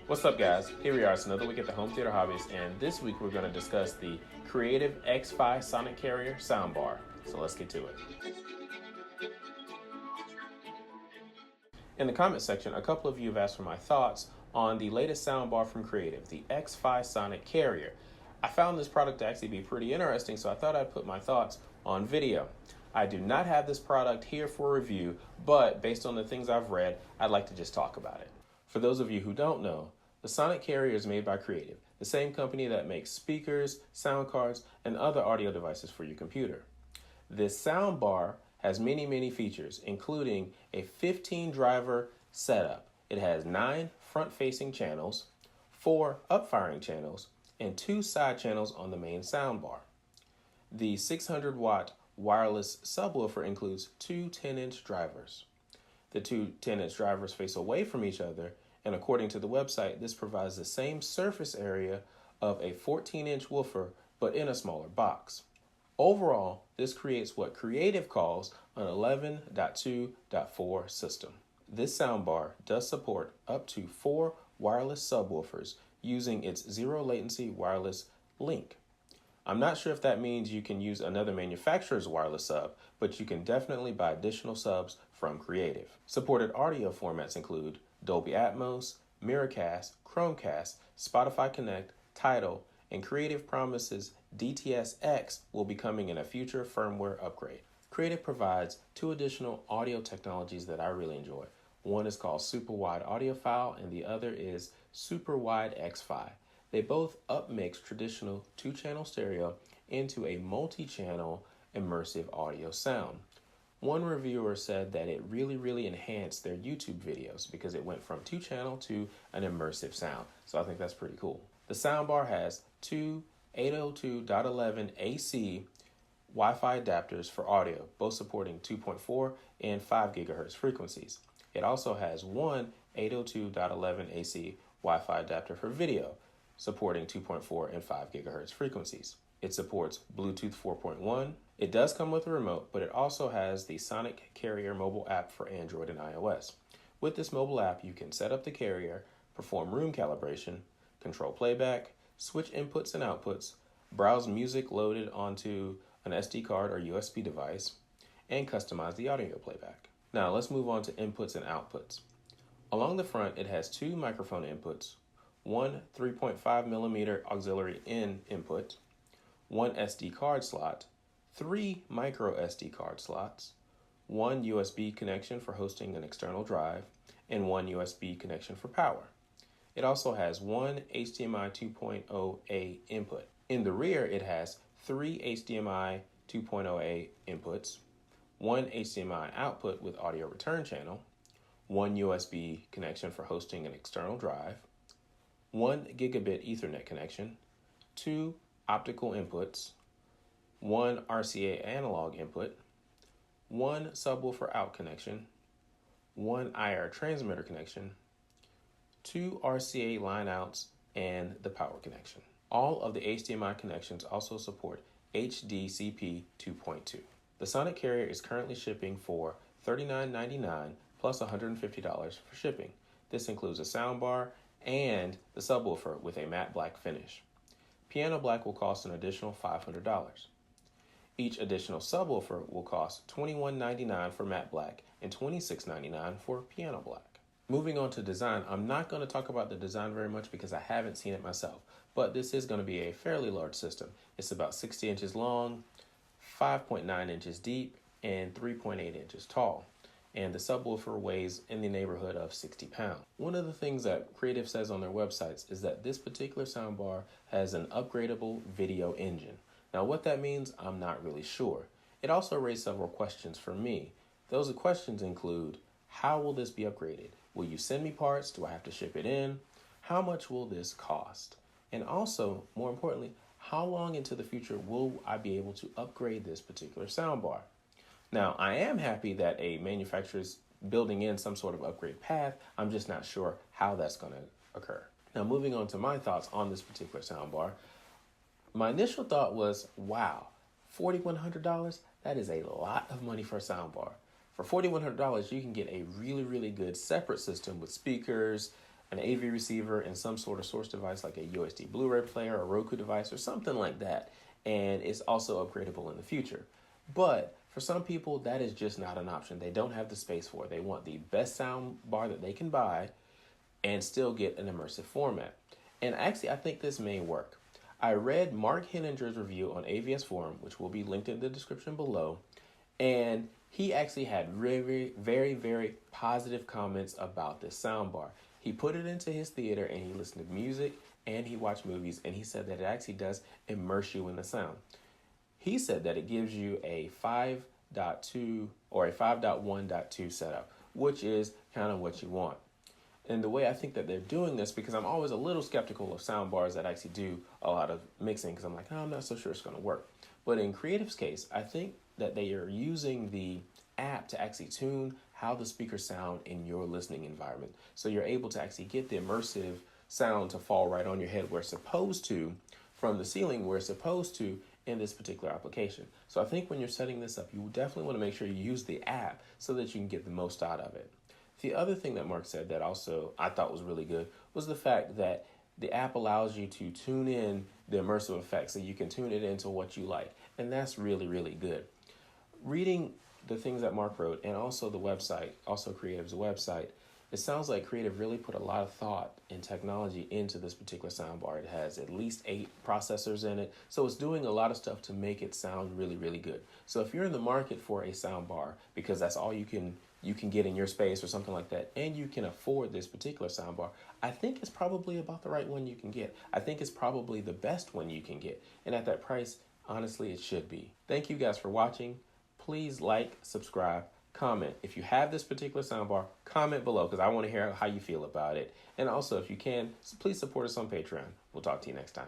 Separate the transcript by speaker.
Speaker 1: What's up, guys? Here we are. It's another week at the Home Theater Hobbyist, and this week we're going to discuss the Creative X-Fi Sonic Carrier Soundbar. So let's get to it. In the comment section, a couple of you have asked for my thoughts on the latest soundbar from Creative, the X-Fi Sonic Carrier. I found this product to actually be pretty interesting, so I thought I'd put my thoughts on video. I do not have this product here for review, but based on the things I've read, I'd like to just talk about it. For those of you who don't know, the Sonic Carrier is made by Creative, the same company that makes speakers, sound cards, and other audio devices for your computer. This soundbar has many features, including a 15-driver setup. It has 9 front-facing channels, 4 up-firing channels, and 2 side channels on the main soundbar. The 600-watt wireless subwoofer includes 2 10-inch drivers. The 2 10-inch drivers face away from each other, and according to the website, this provides the same surface area of a 14-inch woofer, but in a smaller box. Overall, this creates what Creative calls an 11.2.4 system. This soundbar does support up to 4 wireless subwoofers using its zero latency wireless link. I'm not sure if that means you can use another manufacturer's wireless sub, but you can definitely buy additional subs from Creative. Supported audio formats include Dolby Atmos, Miracast, Chromecast, Spotify Connect, Tidal, and Creative promises DTS-X will be coming in a future firmware upgrade. Creative provides 2 additional audio technologies that I really enjoy. One is called Super Wide Audiophile, and the other is Super Wide X-Fi. They both upmix traditional 2-channel stereo into a multi-channel immersive audio sound. One reviewer said that it really enhanced their YouTube videos because it went from 2-channel to an immersive sound. So I think that's pretty cool. The soundbar has 2 802.11 AC Wi-Fi adapters for audio, both supporting 2.4 and 5 gigahertz frequencies. It also has 1 802.11 AC Wi-Fi adapter for video, supporting 2.4 and 5 gigahertz frequencies. It supports Bluetooth 4.1. It does come with a remote, but it also has the Sonic Carrier mobile app for Android and iOS. With this mobile app, you can set up the carrier, perform room calibration, control playback, switch inputs and outputs, browse music loaded onto an SD card or USB device, and customize the audio playback. Now let's move on to inputs and outputs. Along the front, it has 2 microphone inputs, 1 3.5mm auxiliary in input, 1 SD card slot, 3 micro SD card slots, 1 USB connection for hosting an external drive, and 1 USB connection for power. It also has 1 HDMI 2.0A input. In the rear, it has 3 HDMI 2.0A inputs, 1 HDMI output with audio return channel, 1 USB connection for hosting an external drive, 1 gigabit Ethernet connection, 2 optical inputs, 1 RCA analog input, 1 subwoofer out connection, 1 IR transmitter connection, 2 RCA line outs, and the power connection. All of the HDMI connections also support HDCP 2.2. The Sonic Carrier is currently shipping for $39.99 plus $150 for shipping. This includes a soundbar and the subwoofer with a matte black finish. Piano black will cost an additional $500. Each additional subwoofer will cost $21.99 for matte black and $26.99 for piano black. Moving on to design, I'm not going to talk about the design very much because I haven't seen it myself, but this is going to be a fairly large system. It's about 60 inches long, 5.9 inches deep, and 3.8 inches tall. And the subwoofer weighs in the neighborhood of 60 pounds. One of the things that Creative says on their websites is that this particular soundbar has an upgradable video engine. Now what that means, I'm not really sure. It also raised several questions for me. Those questions include, how will this be upgraded? Will you send me parts? Do I have to ship it in? How much will this cost? And also, more importantly, how long into the future will I be able to upgrade this particular soundbar? Now, I am happy that a manufacturer is building in some sort of upgrade path. I'm just not sure how that's going to occur. Now, moving on to my thoughts on this particular soundbar. My initial thought was, wow, $4,100? That is a lot of money for a soundbar. For $4,100, you can get a really good separate system with speakers, an AV receiver and some sort of source device like a USD Blu-ray player or Roku device or something like that. And it's also upgradable in the future. But for some people, that is just not an option. They don't have the space for it. They want the best sound bar that they can buy and still get an immersive format. And actually, I think this may work. I read Mark Henninger's review on AVS Forum, which will be linked in the description below, and he actually had very, very, very positive comments about this soundbar. He put it into his theater and he listened to music and he watched movies, and he said that it actually does immerse you in the sound. He said that it gives you a 5.2 or a 5.1.2 setup, which is kind of what you want. And the way I think that they're doing this, because I'm always a little skeptical of sound bars that actually do a lot of mixing, because I'm like, oh, I'm not so sure it's going to work. But in Creative's case, I think that they are using the app to actually tune how the speakers sound in your listening environment. So you're able to actually get the immersive sound to fall right on your head where it's supposed to, from the ceiling where it's supposed to in this particular application. So I think when you're setting this up, you definitely want to make sure you use the app so that you can get the most out of it. The other thing that Mark said that also I thought was really good was the fact that the app allows you to tune in the immersive effects, so you can tune it into what you like. And that's really, really good. Reading the things that Mark wrote and also the website, also Creative's website, it sounds like Creative really put a lot of thought and technology into this particular soundbar. It has at least 8 processors in it, so it's doing a lot of stuff to make it sound really, really good. So if you're in the market for a soundbar, because that's all you can get in your space or something like that, and you can afford this particular soundbar, I think it's probably about the right one you can get. I think it's probably the best one you can get. And at that price, honestly, it should be. Thank you guys for watching. Please like, subscribe, comment. If you have this particular soundbar, comment below because I want to hear how you feel about it. And also, if you can, please support us on Patreon. We'll talk to you next time.